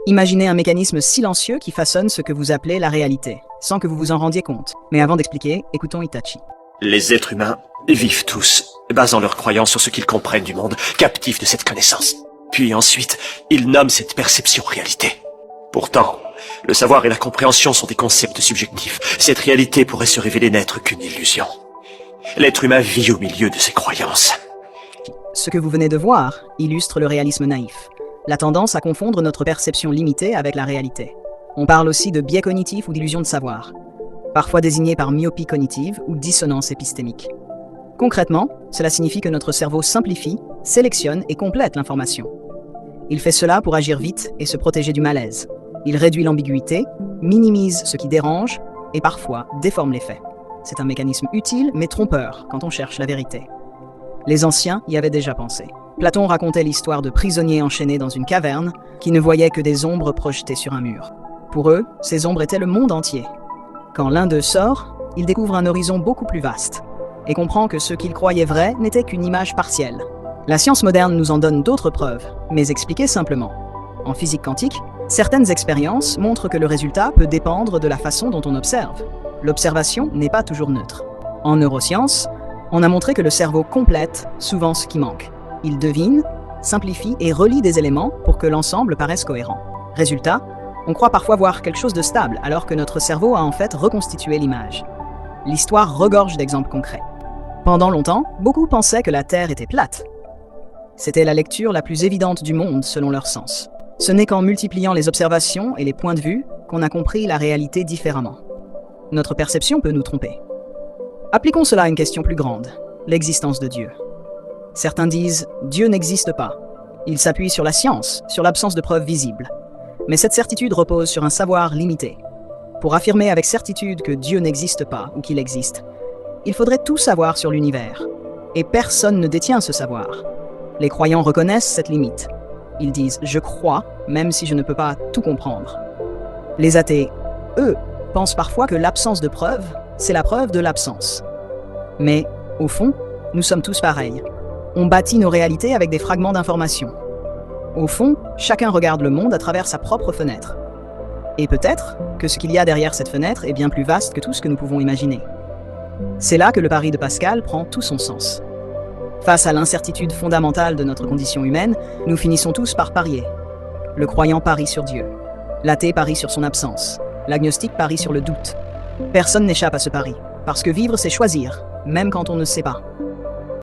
Imaginez un mécanisme silencieux qui façonne ce que vous appelez la réalité, sans que vous vous en rendiez compte. Mais avant d'expliquer, écoutons Itachi. Les êtres humains vivent tous, basant leurs croyances sur ce qu'ils comprennent du monde, captifs de cette connaissance. Puis ensuite, ils nomment cette perception réalité. Pourtant, le savoir et la compréhension sont des concepts subjectifs. Cette réalité pourrait se révéler n'être qu'une illusion. L'être humain vit au milieu de ses croyances. Ce que vous venez de voir illustre le réalisme naïf, la tendance à confondre notre perception limitée avec la réalité. On parle aussi de biais cognitif ou d'illusion de savoir, parfois désigné par myopie cognitive ou dissonance épistémique. Concrètement, cela signifie que notre cerveau simplifie, sélectionne et complète l'information. Il fait cela pour agir vite et se protéger du malaise. Il réduit l'ambiguïté, minimise ce qui dérange et parfois déforme les faits. C'est un mécanisme utile mais trompeur quand on cherche la vérité. Les anciens y avaient déjà pensé. Platon racontait l'histoire de prisonniers enchaînés dans une caverne qui ne voyaient que des ombres projetées sur un mur. Pour eux, ces ombres étaient le monde entier. Quand l'un d'eux sort, il découvre un horizon beaucoup plus vaste et comprend que ce qu'il croyait vrai n'était qu'une image partielle. La science moderne nous en donne d'autres preuves, mais expliquées simplement. En physique quantique, certaines expériences montrent que le résultat peut dépendre de la façon dont on observe. L'observation n'est pas toujours neutre. En neurosciences, on a montré que le cerveau complète souvent ce qui manque. Il devine, simplifie et relie des éléments pour que l'ensemble paraisse cohérent. Résultat, on croit parfois voir quelque chose de stable alors que notre cerveau a en fait reconstitué l'image. L'histoire regorge d'exemples concrets. Pendant longtemps, beaucoup pensaient que la Terre était plate. C'était la lecture la plus évidente du monde selon leur sens. Ce n'est qu'en multipliant les observations et les points de vue qu'on a compris la réalité différemment. Notre perception peut nous tromper. Appliquons cela à une question plus grande, l'existence de Dieu. Certains disent « Dieu n'existe pas ». Ils s'appuient sur la science, sur l'absence de preuves visibles. Mais cette certitude repose sur un savoir limité. Pour affirmer avec certitude que Dieu n'existe pas ou qu'il existe, il faudrait tout savoir sur l'univers. Et personne ne détient ce savoir. Les croyants reconnaissent cette limite. Ils disent « je crois, même si je ne peux pas tout comprendre ». Les athées, eux, pensent parfois que l'absence de preuves, c'est la preuve de l'absence. Mais, au fond, nous sommes tous pareils. On bâtit nos réalités avec des fragments d'informations. Au fond, chacun regarde le monde à travers sa propre fenêtre. Et peut-être que ce qu'il y a derrière cette fenêtre est bien plus vaste que tout ce que nous pouvons imaginer. C'est là que le pari de Pascal prend tout son sens. Face à l'incertitude fondamentale de notre condition humaine, nous finissons tous par parier. Le croyant parie sur Dieu. L'athée parie sur son absence. L'agnostique parie sur le doute. Personne n'échappe à ce pari, parce que vivre c'est choisir, même quand on ne sait pas.